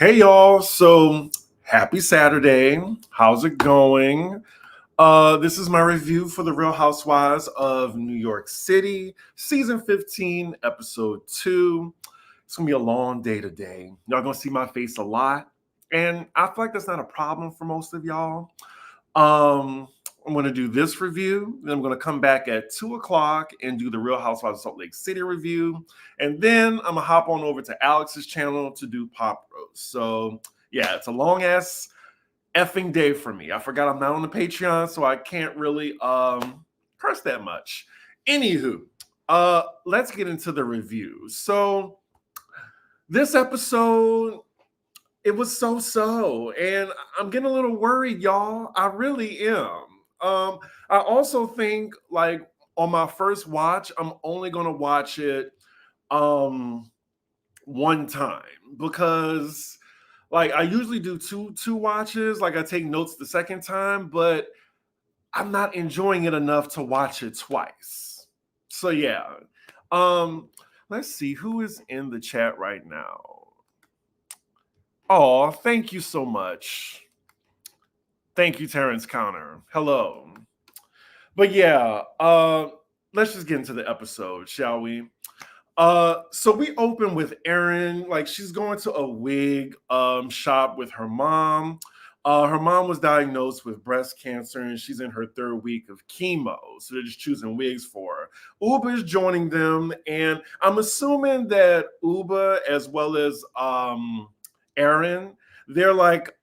Hey y'all, so happy Saturday. How's it going? This is my review for the Real Housewives of New York City, season 15, episode 2. It's gonna be a long day today. Y'all gonna see my face a lot, and I feel like that's not a problem for most of y'all. I'm gonna do this review, then I'm gonna come back at 2 o'clock and do the Real Housewives of Salt Lake City review, and then I'm gonna hop on over to Alex's channel to do Pop Roast. So yeah, it's a long ass effing day for me. I forgot I'm not on the Patreon, so I can't really curse that much. Anywho, let's get into the review. So this episode, it was so, and I'm getting a little worried, y'all. I really am. I also think, like, on my first watch, I'm only gonna watch it one time because, like, I usually do two watches. Like, I take notes the second time, but I'm not enjoying it enough to watch it twice. So yeah. Let's see who is in the chat right now. Oh, thank you so much. Thank you, Terrence Connor. Hello. But yeah, let's just get into the episode, shall we? So we open with Erin, like she's going to a wig shop with her mom. Her mom was diagnosed with breast cancer and she's in her 3rd week of chemo. So they're just choosing wigs for her. Ubah is joining them, and I'm assuming that Ubah as well as Erin, they're like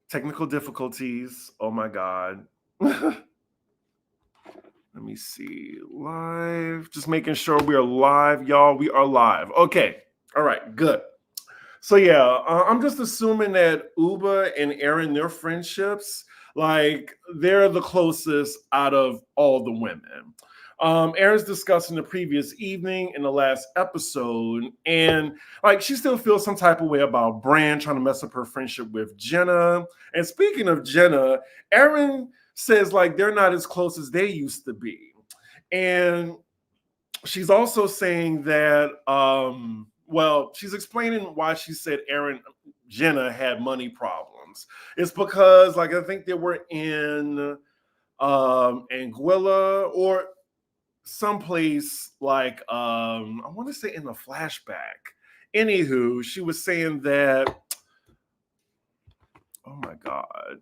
technical difficulties. Oh my God. Let me see. Live. Just making sure we are live, y'all. We are live. Okay. All right. Good. So yeah, I'm just assuming that Ubah and Erin, their friendships, like they're the closest out of all the women. Erin's discussing the previous evening in the last episode, and like she still feels some type of way about Brynn trying to mess up her friendship with Jenna. And speaking of Jenna, Erin says like they're not as close as they used to be. And she's also saying that well, she's explaining why she said Jenna had money problems. It's because like I think they were in Anguilla or someplace like I want to say in the flashback. Anywho, she was saying that, oh my God,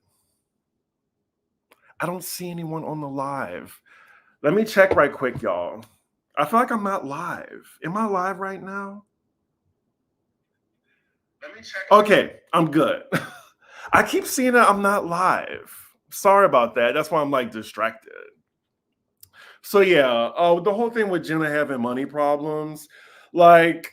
I don't see anyone on the live. Let me check right quick, y'all. I feel like I'm not live. Am I live right now? Let me check. Okay, I'm good. I keep seeing that I'm not live. Sorry about that. That's why I'm like distracted. So yeah, the whole thing with Jenna having money problems, like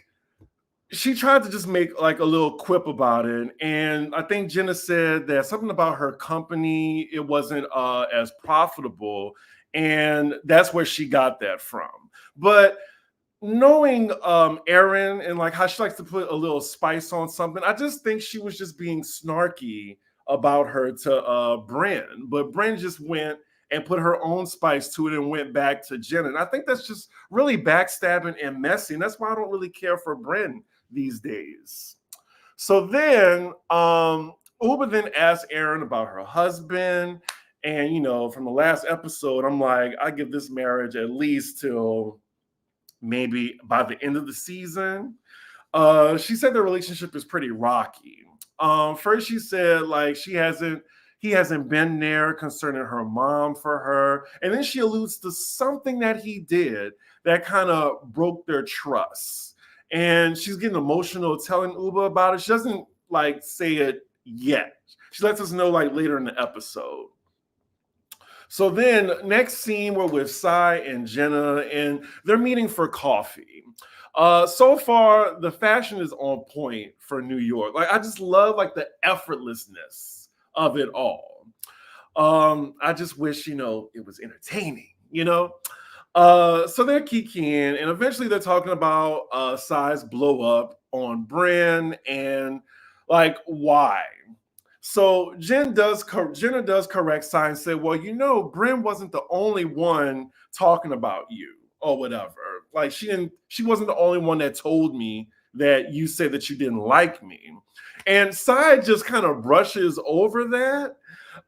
she tried to just make like a little quip about it, and I think Jenna said that something about her company, it wasn't as profitable, and that's where she got that from. But knowing Erin and like how she likes to put a little spice on something, I just think she was just being snarky about her to Brynn. But Brynn just went and put her own spice to it and went back to Jenna. And I think that's just really backstabbing and messy. And that's why I don't really care for Brynn these days. So then Ubah then asked Erin about her husband. And, you know, from the last episode, I'm like, I give this marriage at least till maybe by the end of the season. She said the relationship is pretty rocky. First, she said like he hasn't been there concerning her mom for her, and then she alludes to something that he did that kind of broke their trust. And she's getting emotional telling Ubah about it. She doesn't like say it yet. She lets us know like later in the episode. So then next scene, we're with Sai and Jenna, and they're meeting for coffee. So far, the fashion is on point for New York. Like, I just love like the effortlessness of it all. I just wish, you know, it was entertaining, you know? So they're kikiing, and eventually they're talking about Sai's blow up on Brynn and like why. So Jenna does correct Sai and say, well, you know, Brynn wasn't the only one talking about you or whatever. Like she wasn't the only one that told me that you said that you didn't like me. And Sai just kind of brushes over that.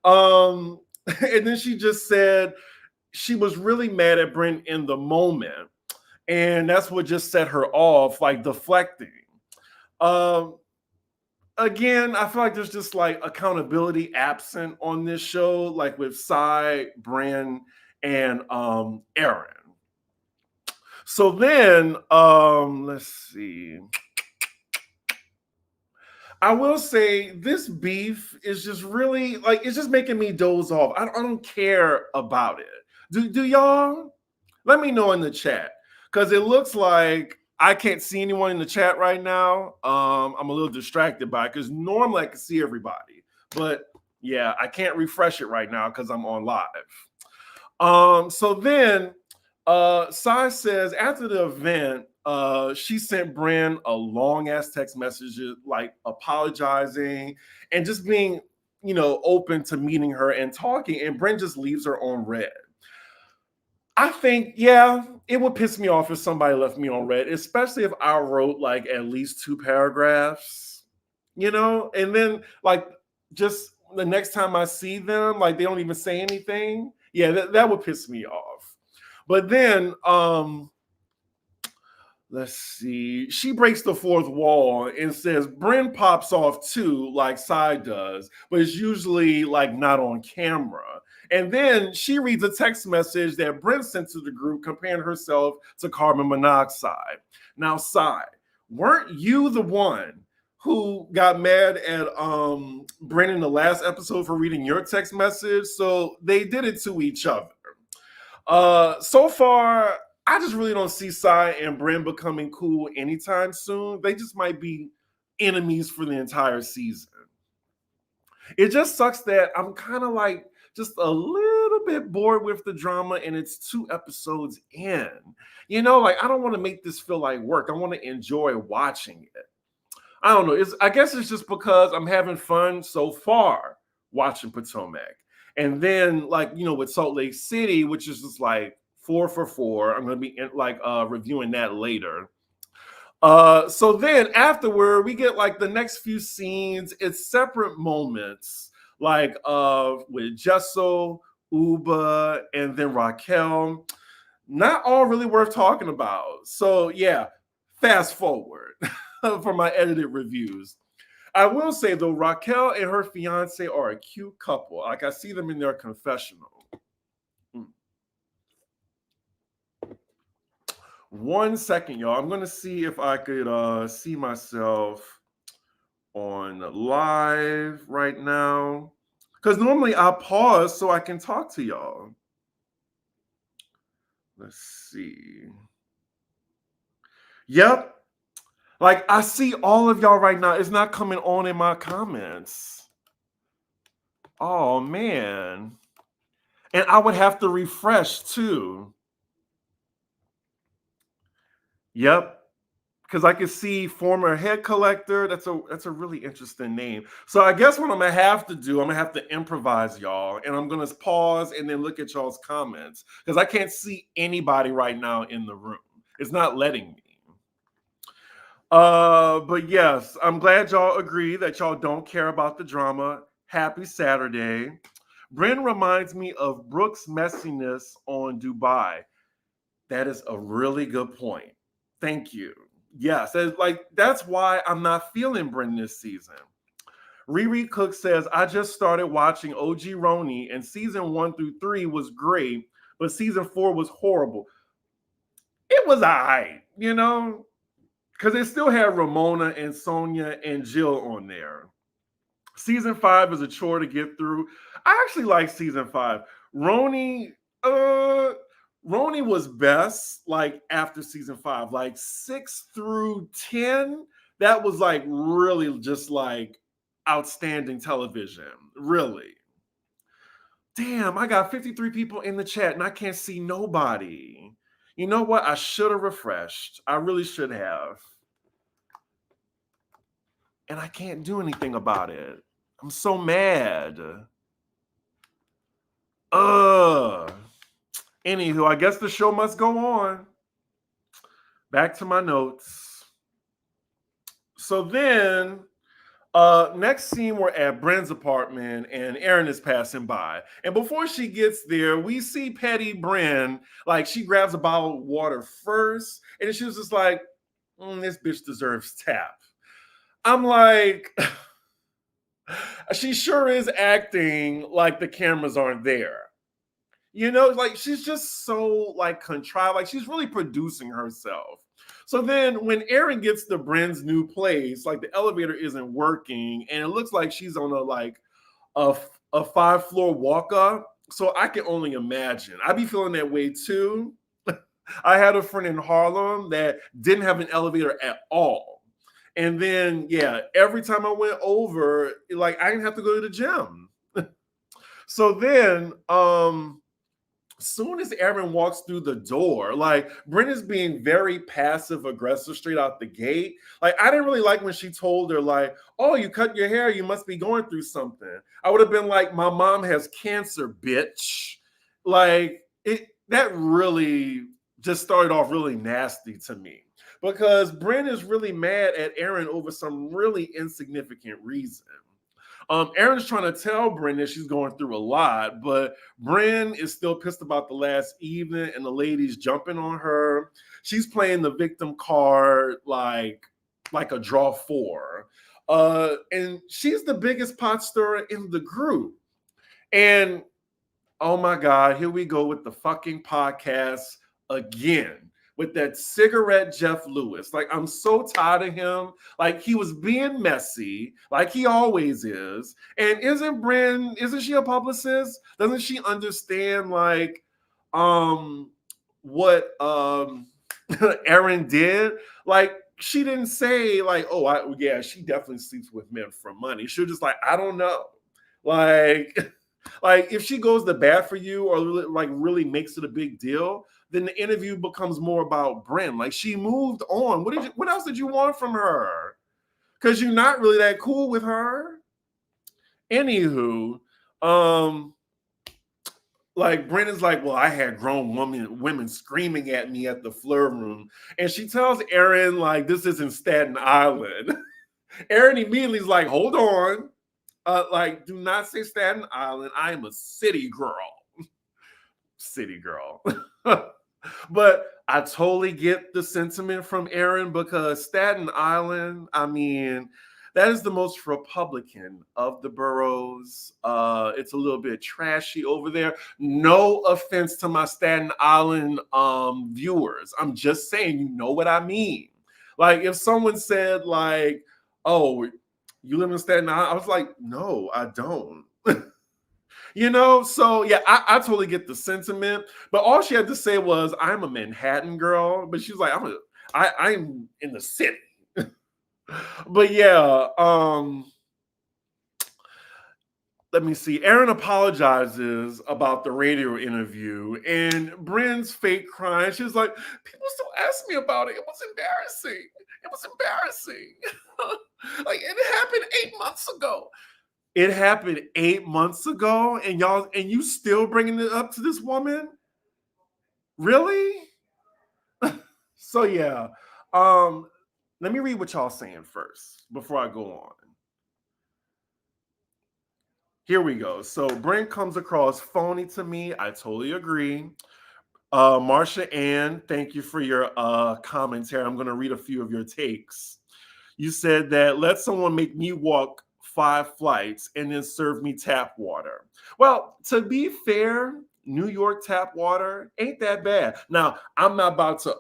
And then she just said she was really mad at Brynn in the moment. And that's what just set her off, like deflecting. Um, Again, I feel like there's just like accountability absent on this show, like with Sai, Brynn, and Erin. So then, let's see. I will say this beef is just really like it's just making me doze off. I don't care about it. Do y'all? Let me know in the chat because it looks like I can't see anyone in the chat right now. I'm a little distracted by it because normally I can see everybody, but yeah, I can't refresh it right now because I'm on live. So then Sai says after the event, she sent Brynn a long ass text message, like apologizing and just being, open to meeting her and talking. And Brynn just leaves her on red. I think, yeah, it would piss me off if somebody left me on red, especially if I wrote like at least 2 paragraphs, and then like just the next time I see them, like they don't even say anything. Yeah, that would piss me off. But then, let's see, she breaks the fourth wall and says Brynn pops off too, like Sai does, but it's usually like not on camera. And then she reads a text message that Brynn sent to the group comparing herself to carbon monoxide. Now, Sai, weren't you the one who got mad at Brynn in the last episode for reading your text message? So they did it to each other. So far, I just really don't see Sai and Brynn becoming cool anytime soon. They just might be enemies for the entire season. It just sucks that I'm kind of like just a little bit bored with the drama and it's 2 episodes in. Like I don't want to make this feel like work. I want to enjoy watching it. I don't know. I guess it's just because I'm having fun so far watching Potomac. And then like, with Salt Lake City, which is just like 4 for 4. I'm going to be reviewing that later. So then afterward, we get like the next few scenes. It's separate moments, like with Jessel, Ubah, and then Raquel. Not all really worth talking about. So yeah, fast forward for my edited reviews. I will say though, Raquel and her fiance are a cute couple. Like I see them in their confessional. 1 second, y'all. I'm gonna see if I could see myself on live right now. Because normally I pause so I can talk to y'all. Let's see. Yep. Like I see all of y'all right now. It's not coming on in my comments. Oh man. And I would have to refresh too. Yep. Because I can see former head collector. That's a really interesting name. So I guess what I'm gonna have to do, I'm gonna have to improvise, y'all, and I'm gonna pause and then look at y'all's comments because I can't see anybody right now in the room. It's not letting me. But yes, I'm glad y'all agree that y'all don't care about the drama. Happy Saturday. Brynn reminds me of Brooke's messiness on Dubai. That is a really good point. Thank you. Yes, that's why I'm not feeling Brynn this season. Riri Cook says, I just started watching OG Roni and season 1 through 3 was great, but season 4 was horrible. It was all right, because it still had Ramona and Sonia and Jill on there. Season 5 is a chore to get through. I actually like season 5. Roni was best like after season 5, like 6 through 10. That was like really just like outstanding television. Really. Damn, I got 53 people in the chat and I can't see nobody. You know what? I should have refreshed. I really should have. And I can't do anything about it. I'm so mad. Anywho, I guess the show must go on. Back to my notes. So then next scene, we're at Bryn's apartment and Erin is passing by. And before she gets there, we see Petty Brynn, like she grabs a bottle of water first, and she was just like, this bitch deserves tap. I'm like, she sure is acting like the cameras aren't there. You know, like she's just so like contrived, like she's really producing herself. So then when Erin gets to Bryn's new place, like the elevator isn't working and it looks like she's on a, a 5-floor walk up. So I can only imagine. I'd be feeling that way too. I had a friend in Harlem that didn't have an elevator at all. And then, yeah, every time I went over, like I didn't have to go to the gym. So then, soon as Erin walks through the door, like Brynn is being very passive aggressive straight out the gate. Like I didn't really like when she told her, like, oh, you cut your hair, you must be going through something. I would have been like, my mom has cancer, bitch. Like that really just started off really nasty to me because Brynn is really mad at Erin over some really insignificant reason. Erin's trying to tell Brynn that she's going through a lot, but Brynn is still pissed about the last evening and the ladies jumping on her. She's playing the victim card like a draw four. And she's the biggest pot stirrer in the group. And oh my God, here we go with the fucking podcast again with that cigarette Jeff Lewis. Like, I'm so tired of him. Like, he was being messy, like he always is. And isn't she a publicist? Doesn't she understand, like, what Erin did? Like, she didn't say, like, oh, yeah, she definitely sleeps with men for money. She was just like, I don't know. Like, like if she goes to bat for you or really makes it a big deal, then the interview becomes more about Brynn. Like she moved on. What else did you want from her? Because you're not really that cool with her. Anywho, like Brynn is like, well, I had grown women screaming at me at the Fleur room. And she tells Erin, like, this isn't Staten Island. Erin immediately is like, hold on. Like, do not say Staten Island. I am a city girl. City girl. But I totally get the sentiment from Erin because Staten Island, I mean, that is the most Republican of the boroughs. It's a little bit trashy over there. No offense to my Staten Island viewers. I'm just saying, you know what I mean. Like if someone said like, oh, you live in Staten Island? I was like, no, I don't. You know, so yeah, I totally get the sentiment, but all she had to say was, "I'm a Manhattan girl," but she's like, I'm in the city." But yeah, let me see. Erin apologizes about the radio interview, and Brynn's fake crying. She's like, "People still ask me about it. It was embarrassing. It was embarrassing. Like it happened 8 months ago." It happened 8 months ago, and you still bringing it up to this woman? Really? So yeah. Let me read what y'all saying first before I go on. Here we go. So Brent comes across phony to me. I totally agree. Marsha Ann, thank you for your commentary. I'm going to read a few of your takes. You said that let someone make me walk 5 flights and then serve me tap water. Well, to be fair, New York tap water ain't that bad. Now, I'm not about to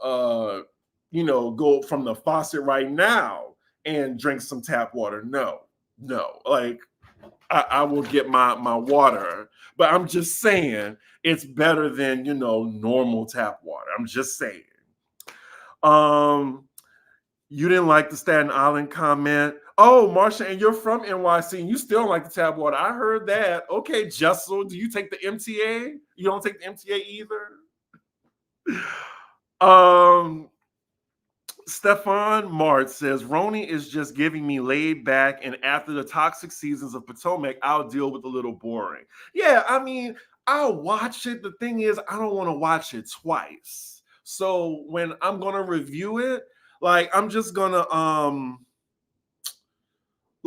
go from the faucet right now and drink some tap water. No. Like I will get my water, but I'm just saying it's better than normal tap water. I'm just saying. You didn't like the Staten Island comment. Oh, Marsha, and you're from NYC, and you still don't like the tap water. I heard that. Okay, Jessel, do you take the MTA? You don't take the MTA either? Stefan Mart says, Roni is just giving me laid back, and after the toxic seasons of Potomac, I'll deal with a little boring. Yeah, I mean, I'll watch it. The thing is, I don't want to watch it twice. So when I'm going to review it, like, I'm just going to,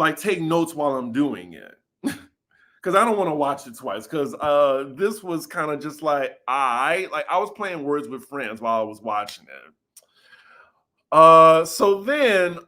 like take notes while I'm doing it. Because I don't want to watch it twice. Because this was kind of just like I was playing words with friends while I was watching it. So then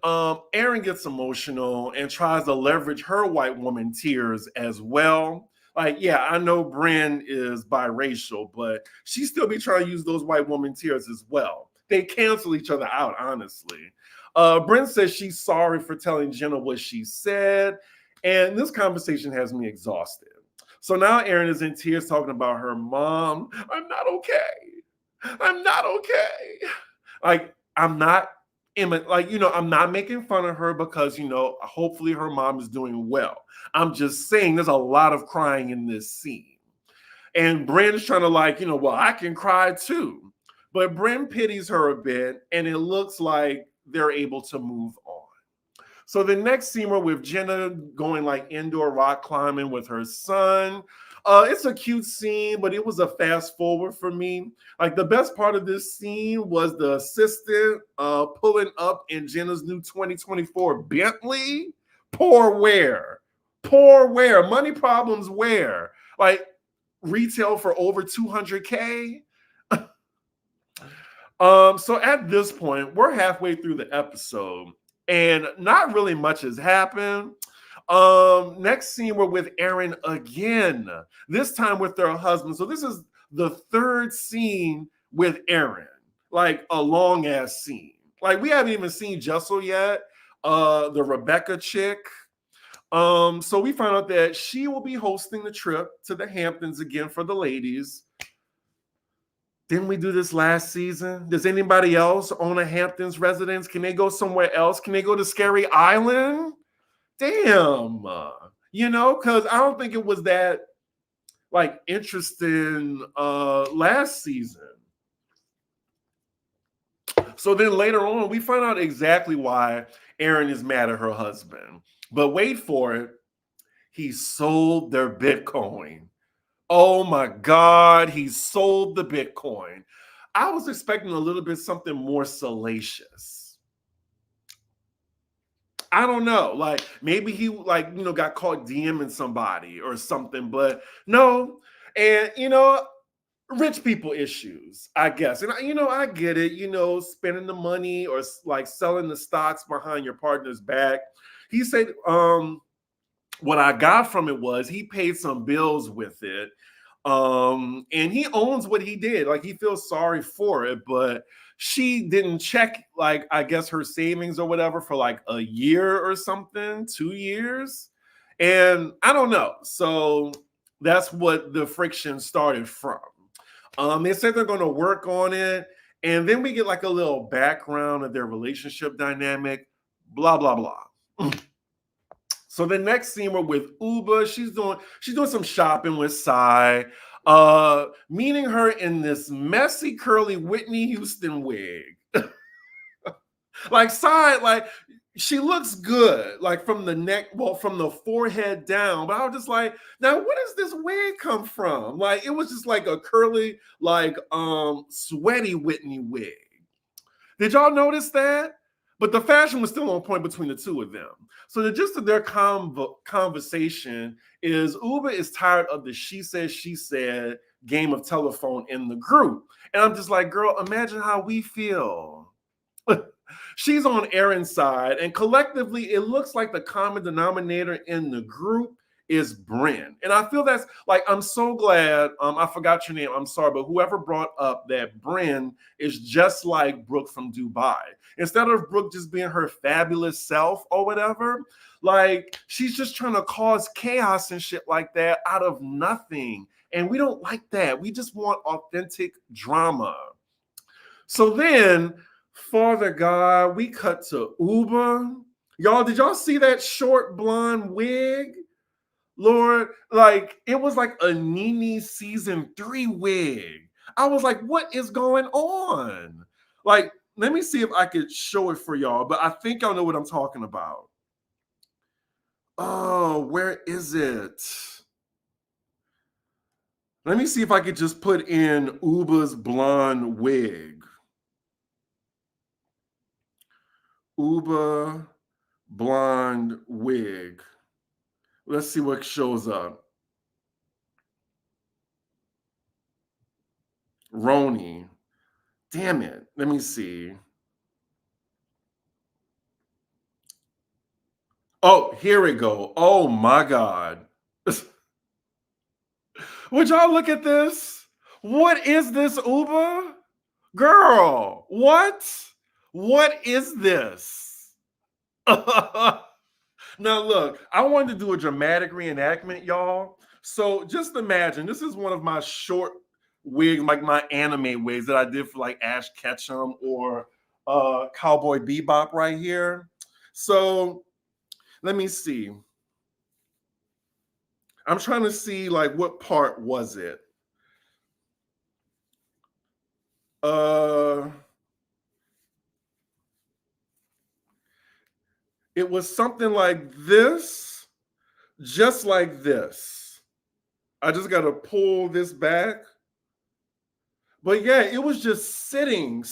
Erin gets emotional and tries to leverage her white woman tears as well. Like, yeah, I know Brynn is biracial, but she still be trying to use those white woman tears as well. They cancel each other out, honestly. Brynn says she's sorry for telling Jenna what she said, and this conversation has me exhausted. So now Erin is in tears talking about her mom. I'm not okay. I'm not okay. Like, I'm not I'm not making fun of her because, hopefully her mom is doing well. I'm just saying there's a lot of crying in this scene. And Bryn's trying to well, I can cry too. But Brynn pities her a bit, and it looks like they're able to move on. So the next scene we're with Jenna going like indoor rock climbing with her son. It's a cute scene, but it was a fast forward for me. Like the best part of this scene was the assistant pulling up in Jenna's new 2024 Bentley. Poor wear. Poor wear. Money problems where? Like retail for over 200K. So at this point, we're halfway through the episode and not really much has happened. Next scene, we're with Erin again, this time with their husband. So this is the third scene with Erin, like a long ass scene. Like we haven't even seen Jessel yet, the Rebecca chick. So we found out that she will be hosting the trip to the Hamptons again for the ladies. Didn't we do this last season? Does anybody else own a Hamptons residence? Can they go somewhere else? Can they go to Scary Island? Damn. Because I don't think it was that like interesting last season. So then later on, we find out exactly why Erin is mad at her husband. But wait for it. He sold their Bitcoin. Oh my God, he sold the Bitcoin. I was expecting a little bit something more salacious. I don't know. Like maybe he got caught DMing somebody or something, but no. And rich people issues, I guess. And I get it, spending the money or like selling the stocks behind your partner's back. He said what I got from it was he paid some bills with it. And he owns what he did. Like he feels sorry for it, but she didn't check, like, I guess her savings or whatever for like a year or something, 2 years. And I don't know. So that's what the friction started from. They said they're going to work on it. And then we get like a little background of their relationship dynamic, blah, blah, blah. So the next scene we're with Ubah. She's doing some shopping with Sai, meeting her in this messy curly Whitney Houston wig. Like Sai, like she looks good, like from the neck, well, from the forehead down. But I was just like, now where does this wig come from? Like it was just like a curly, like sweaty Whitney wig. Did y'all notice that? But the fashion was still on point between the two of them. So the gist of their conversation is Ubah is tired of the she said game of telephone in the group. And I'm just like, girl, imagine how we feel. She's on Erin's side, and collectively, it looks like the common denominator in the group is Brynn. And I feel that's like, I'm so glad, I forgot your name, I'm sorry, but whoever brought up that Brynn is just like Brooke from Dubai. Instead of Brooke just being her fabulous self or whatever, like she's just trying to cause chaos and shit like that out of nothing. And we don't like that. We just want authentic drama. So then, Father God, we cut to Ubah. Y'all, did y'all see that short blonde wig? Lord, like it was like a Nene season 3 wig. I was like, what is going on? Like, let me see if I could show it for y'all, but I think y'all know what I'm talking about. Oh, where is it? Let me see if I could just put in Ubah's blonde wig. Ubah blonde wig. Let's see what shows up. Roni. Damn it. Let me see. Oh, here we go. Oh my God. Would y'all look at this? What is this, Ubah? Girl, what? What is this? Now, look, I wanted to do a dramatic reenactment, y'all. So just imagine this is one of my short wigs, like my anime wigs that I did for like Ash Ketchum or Cowboy Bebop right here. So let me see. I'm trying to see like what part was it? Uh it was something like this, just like this. I just got to pull this back. But yeah, it was just sitting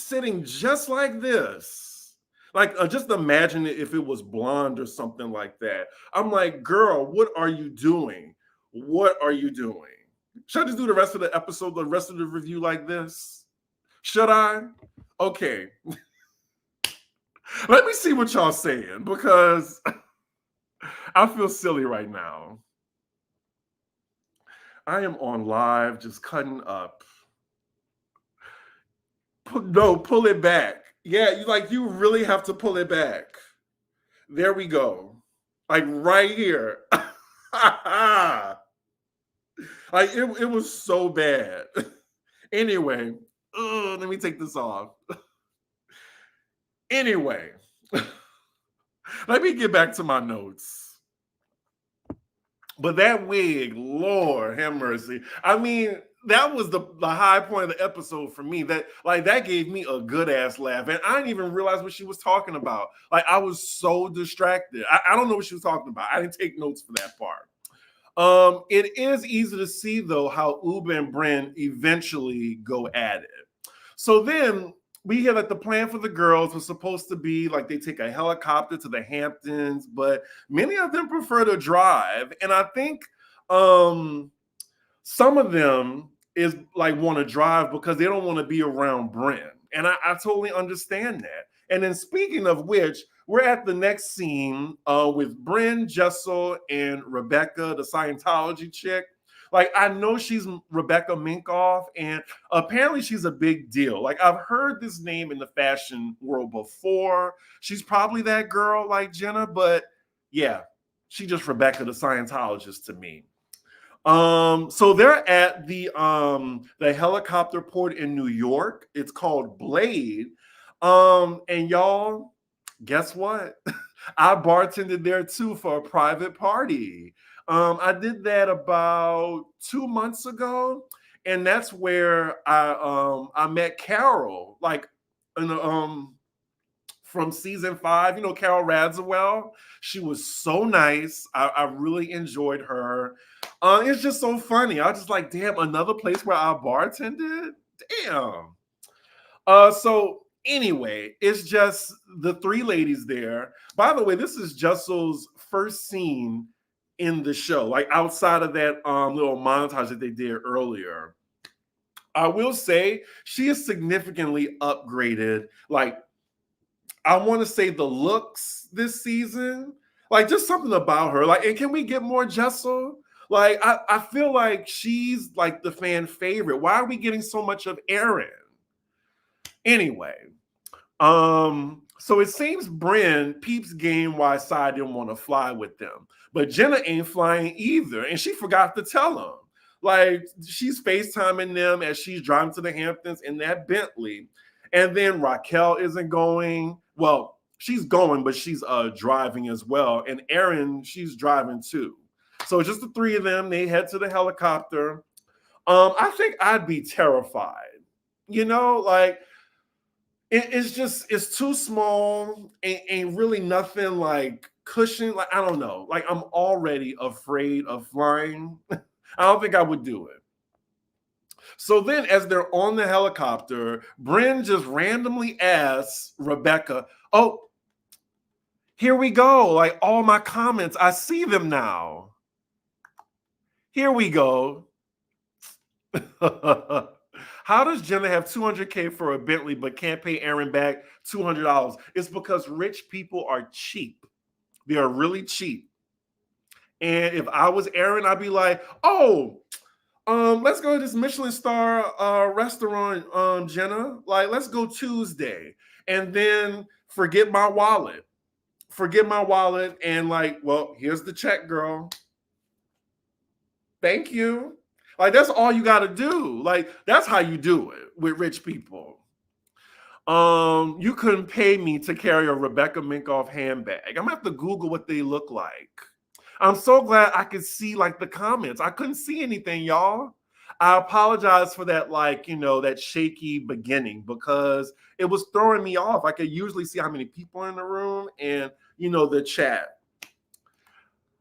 just like this. Like, just imagine it if it was blonde or something like that. I'm like, girl, what are you doing? What are you doing? Should I just do the rest of the episode, the rest of the review like this? Should I? Okay. Let me see what y'all saying because I feel silly right now. I am on live, just cutting up. No, pull it back. Yeah, you really have to pull it back. There we go. Like right here. Like it was so bad. Anyway, let me take this off. Anyway, let me get back to my notes. But that wig, Lord have mercy. I mean, that was the high point of the episode for me. That gave me a good ass laugh. And I didn't even realize what she was talking about. Like I was so distracted. I don't know what she was talking about. I didn't take notes for that part. It is easy to see though how Ubah and Brynn eventually go at it. So then we hear that the plan for the girls was supposed to be like they take a helicopter to the Hamptons, but many of them prefer to drive. And I think some of them is like want to drive because they don't want to be around Brynn. And I totally understand that. And then speaking of which, we're at the next scene with Brynn, Jessel, and Rebecca, the Scientology chick. Like, I know she's Rebecca Minkoff, and apparently she's a big deal. Like, I've heard this name in the fashion world before. She's probably that girl like Jenna, but yeah, she just Rebecca the Scientologist to me. So they're at the helicopter port in New York. It's called Blade. And y'all, guess what? I bartended there too for a private party. I did that about 2 months ago, and that's where I met Carol, like in the, from season 5. You know Carol Radziwill. She was so nice. I really enjoyed her. It's just so funny. I was just like, damn, another place where I bartended. Damn. So anyway, it's just the 3 ladies there. By the way, this is Jessel's first scene in the show, like outside of that little montage that they did earlier. I will say she is significantly upgraded. Like, I want to say the looks this season, like just something about her. Like, and can we get more Jessel? Like, I feel like she's like the fan favorite. Why are we getting so much of Erin? Anyway, so it seems Brynn peeps game why Sai didn't want to fly with them. But Jenna ain't flying either, and she forgot to tell him. Like, she's FaceTiming them as she's driving to the Hamptons in that Bentley. And then Raquel isn't going. Well, she's going, but she's driving as well. And Erin, she's driving too. So it's just the 3 of them. They head to the helicopter. I think I'd be terrified. You know, like, it's too small and really nothing like cushion. Like, I don't know. Like, I'm already afraid of flying. I don't think I would do it. So then, as they're on the helicopter, Brynn just randomly asks Rebecca, "Oh, Here we go. Like all my comments, I see them now. Here we go. How does Jenna have 200K for a Bentley but can't pay Erin back $200? It's because rich people are cheap. They are really cheap. And if I was Erin, I'd be like, oh, let's go to this Michelin star restaurant, Jenna. Like, let's go Tuesday. And then forget my wallet. Forget my wallet and like, well, here's the check, girl. Thank you. Like, that's all you got to do. Like, that's how you do it with rich people. You couldn't pay me to carry a Rebecca Minkoff handbag. I'm gonna have to Google what they look like. I'm so glad I could see like the comments. I couldn't see anything, y'all. I apologize for that, like, that shaky beginning because it was throwing me off. I could usually see how many people are in the room and, the chat.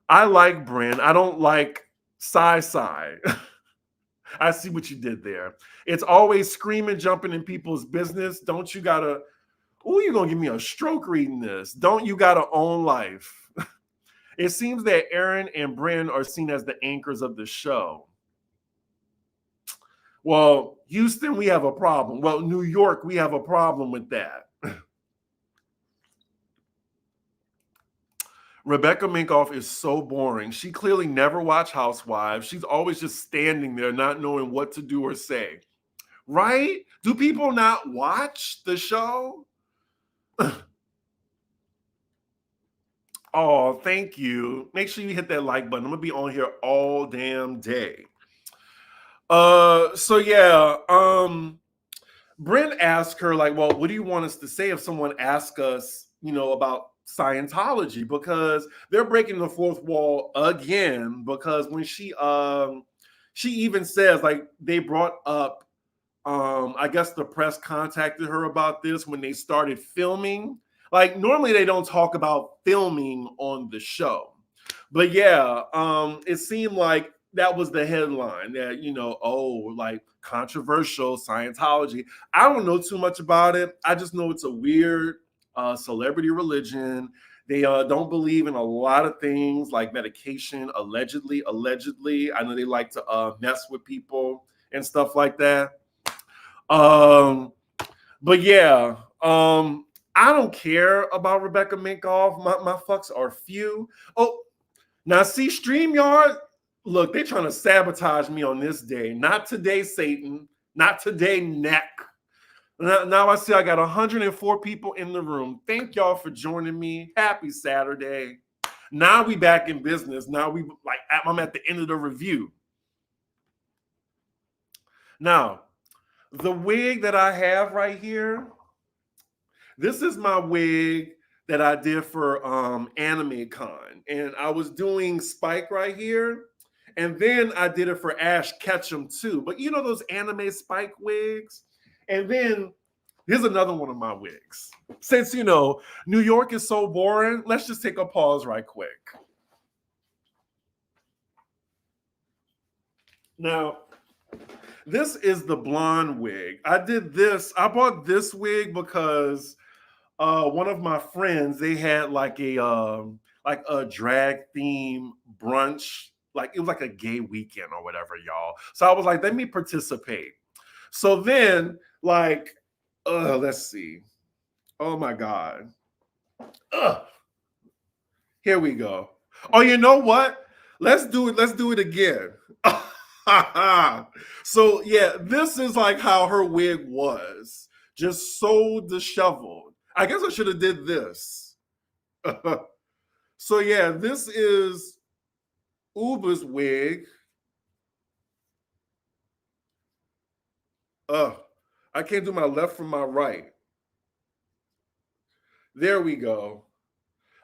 I like Brynn. I don't like Sai. I see what you did there. It's always screaming, jumping in people's business. Don't you gotta, you're gonna give me a stroke reading this. Don't you gotta own life? It seems that Erin and Brynn are seen as the anchors of the show. Well, Houston, we have a problem. Well, New York, we have a problem with that. Rebecca Minkoff is so boring. She clearly never watched Housewives. She's always just standing there not knowing what to do or say. Right? Do people not watch the show? Oh, thank you. Make sure you hit that like button. I'm gonna be on here all damn day. So yeah, Brynn asked her, like, well, what do you want us to say if someone asks us, about Scientology? Because they're breaking the fourth wall again, because when she even says, like, they brought up, I guess the press contacted her about this when they started filming. Like, normally they don't talk about filming on the show. But yeah, it seemed like that was the headline that, like controversial Scientology. I don't know too much about it. I just know it's a weird celebrity religion. They don't believe in a lot of things like medication, allegedly. I know they like to mess with people and stuff like that. But yeah, I don't care about Rebecca Minkoff. My fucks are few. Oh, now see, StreamYard, look, they're trying to sabotage me on this day. Not today, Satan. Not today, neck. Now I see I got 104 people in the room. Thank y'all for joining me. Happy Saturday. Now we back in business. Now I'm at the end of the review. Now, the wig that I have right here, this is my wig that I did for Anime Con. And I was doing Spike right here. And then I did it for Ash Ketchum too. But those anime Spike wigs? And then here's another one of my wigs. Since, New York is so boring, let's just take a pause right quick. Now, this is the blonde wig. I bought this wig because one of my friends, they had like a drag theme brunch. Like it was like a gay weekend or whatever, y'all. So I was like, let me participate. So then, like, let's see. Oh my God. Here we go. Oh, you know what? Let's do it. Let's do it again. So yeah, this is like how her wig was. Just so disheveled. I guess I should have did this. So yeah, this is Ubah's wig. I can't do my left from my right. There we go.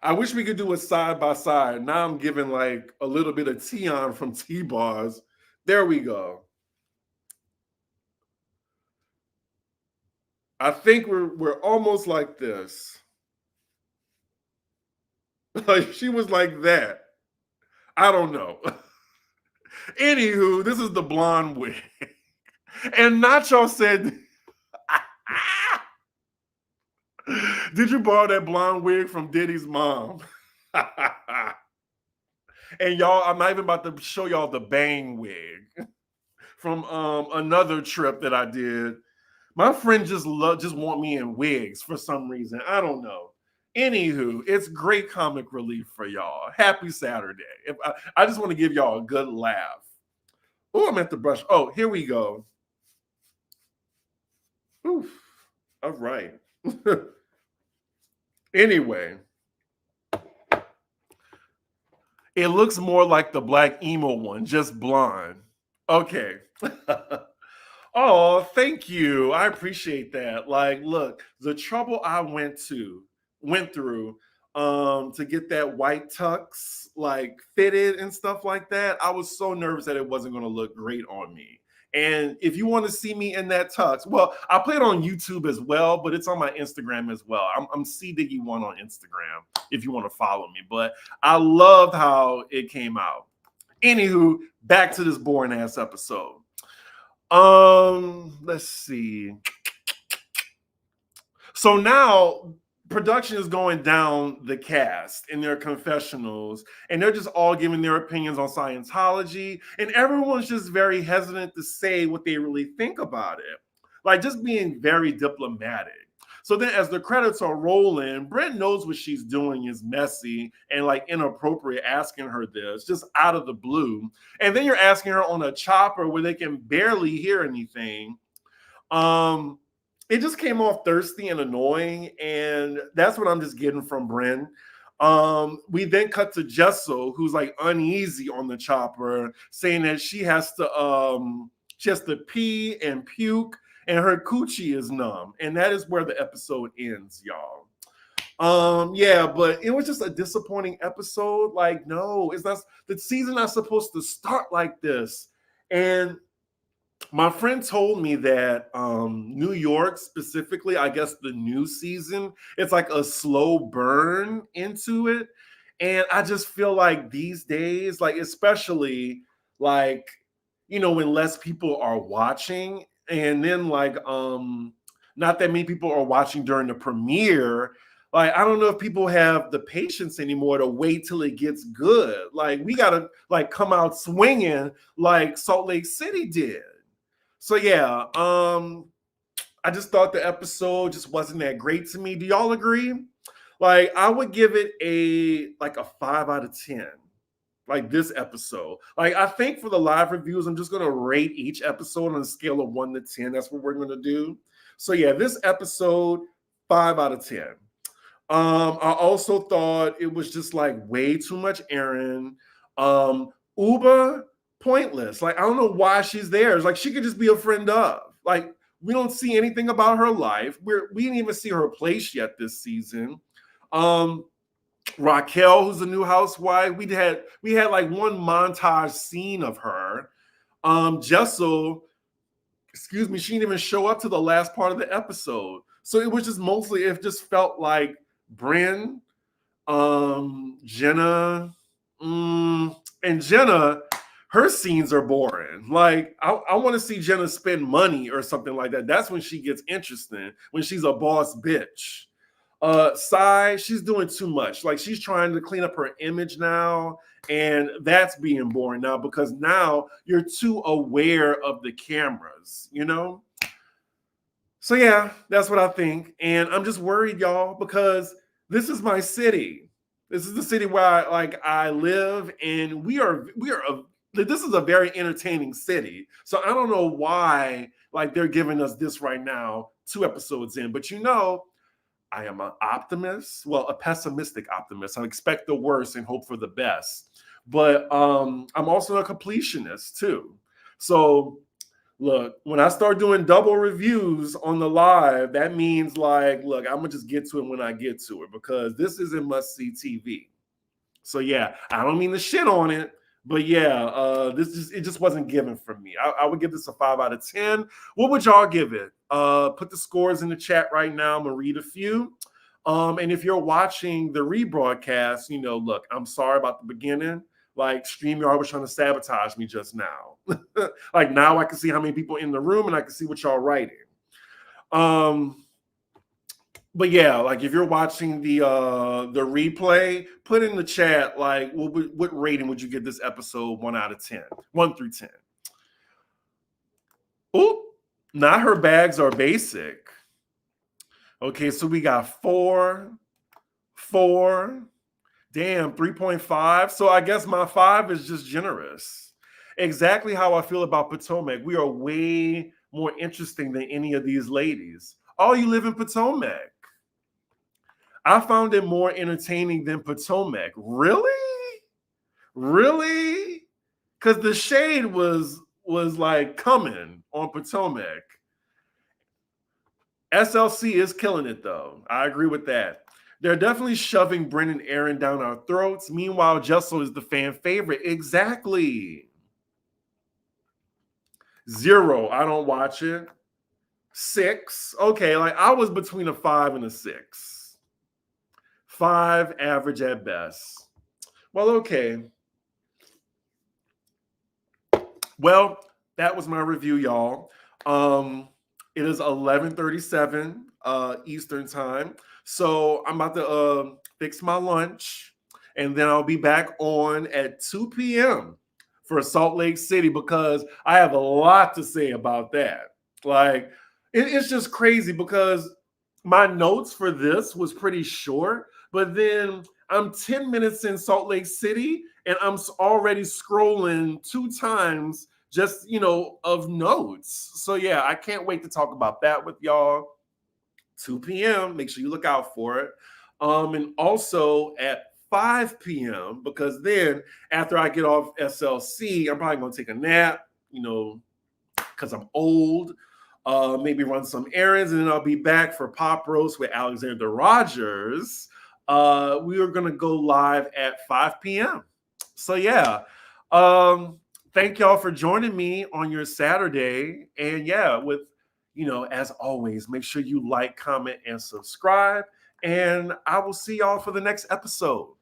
I wish we could do it side by side. Now I'm giving like a little bit of Tion from T-Bars. There we go. I think we're almost like this. Like she was like that. I don't know. Anywho, this is the blonde wig. And Nacho said, Did you borrow that blonde wig from Diddy's mom? And y'all, I'm not even about to show y'all the bang wig from another trip that I did. My friend just want me in wigs for some reason. I don't know. Anywho, it's great comic relief for y'all. Happy Saturday. I just want to give y'all a good laugh. Oh, I'm at the brush. Oh, here we go. Oof. All right. Anyway, it looks more like the black emo one, just blonde. Okay. Oh, thank you. I appreciate that. Like, look, the trouble I went through to get that white tux like fitted and stuff like that. I was so nervous that it wasn't going to look great on me. And if you want to see me in that tux, well, I play it on YouTube as well, but it's on my Instagram as well. I'm CDiggy1 on Instagram if you want to follow me. But I loved how it came out. Anywho, back to this boring ass episode. Let's see. So now production is going down the cast in their confessionals, and they're just all giving their opinions on Scientology, and everyone's just very hesitant to say what they really think about it. Like just being very diplomatic. So then as the credits are rolling, Brynn knows what she's doing is messy and like inappropriate, asking her this just out of the blue. And then you're asking her on a chopper where they can barely hear anything. It just came off thirsty and annoying, and that's what I'm just getting from Brynn. We then cut to Jessel, who's like uneasy on the chopper, saying that she has to pee and puke, and her coochie is numb, and that is where the episode ends, y'all. Yeah, but it was just a disappointing episode. Like, no, it's not. The season not supposed to start like this. And my friend told me that New York specifically, I guess the new season, it's like a slow burn into it. And I just feel like these days, like especially like, you know, when less people are watching, and then like not that many people are watching during the premiere. Like, I don't know if people have the patience anymore to wait till it gets good. Like, we gotta like come out swinging like Salt Lake City did. So yeah, I just thought the episode just wasn't that great to me. Do y'all agree? Like, I would give it a 5 out of 10. Like this episode. Like, I think for the live reviews, I'm just gonna rate each episode on a scale of 1 to 10. That's what we're gonna do. So yeah, this episode, 5 out of 10. I also thought it was just like way too much Erin. Ubah, pointless. Like, I don't know why she's there. It's like she could just be a friend of. Like, we don't see anything about her life. We didn't even see her place yet this season. Raquel, who's a new housewife, we had like one montage scene of her. Jessel, excuse me, she didn't even show up to the last part of the episode. So it was just mostly, it just felt like Brynn, Jenna, and Jenna, her scenes are boring. Like, I want to see Jenna spend money or something like that. That's when she gets interesting, when she's a boss bitch. Sai, she's doing too much. Like, she's trying to clean up her image now, and that's being boring now because now you're too aware of the cameras, you know? So yeah, that's what I think. And I'm just worried, y'all, because this is my city. This is the city where I live, and this is a very entertaining city. So I don't know why like they're giving us this right now, 2 episodes in. But you know, I am an optimist, well, a pessimistic optimist. I expect the worst and hope for the best. But I'm also a completionist too. So look, when I start doing double reviews on the live, that means like, look, I'm gonna just get to it when I get to it because this isn't must-see TV. So yeah, I don't mean to shit on it, but yeah, it just wasn't given for me. I would give this a 5 out of 10. What would y'all give it? Put the scores in the chat right now. I'm gonna read a few. And if you're watching the rebroadcast, you know, look, I'm sorry about the beginning. Like, StreamYard was trying to sabotage me just now. Like, now I can see how many people in the room and I can see what y'all writing. But yeah, like if you're watching the replay, put in the chat like what rating would you give this episode 1 out of 10? 1 through 10. Oh, not her bags are basic. Okay, so we got 4, 4, damn, 3.5. So I guess my 5 is just generous. Exactly how I feel about Potomac. We are way more interesting than any of these ladies. Oh, you live in Potomac. I found it more entertaining than Potomac. Really? Really? Because the shade was like coming on Potomac. SLC is killing it though. I agree with that. They're definitely shoving Brynn and Erin down our throats. Meanwhile, Jessel is the fan favorite. Exactly. 0. I don't watch it. 6. Okay, like I was between a 5 and a 6. 5, average at best. Well, okay. Well, that was my review, y'all. It is 11:37 Eastern time. So I'm about to fix my lunch, and then I'll be back on at 2 p.m. for Salt Lake City because I have a lot to say about that. Like, it's just crazy because my notes for this was pretty short, but then I'm 10 minutes in Salt Lake City and I'm already scrolling 2 times just, of notes. So yeah, I can't wait to talk about that with y'all. 2 p.m. Make sure you look out for it. And also at 5 p.m. because then after I get off SLC, I'm probably gonna take a nap, because I'm old. Maybe run some errands, and then I'll be back for Pop Roast with Alexander Rogers. We are gonna go live at 5 p.m. So yeah. Thank y'all for joining me on your Saturday. And yeah, as always, make sure you like, comment, and subscribe. And I will see y'all for the next episode.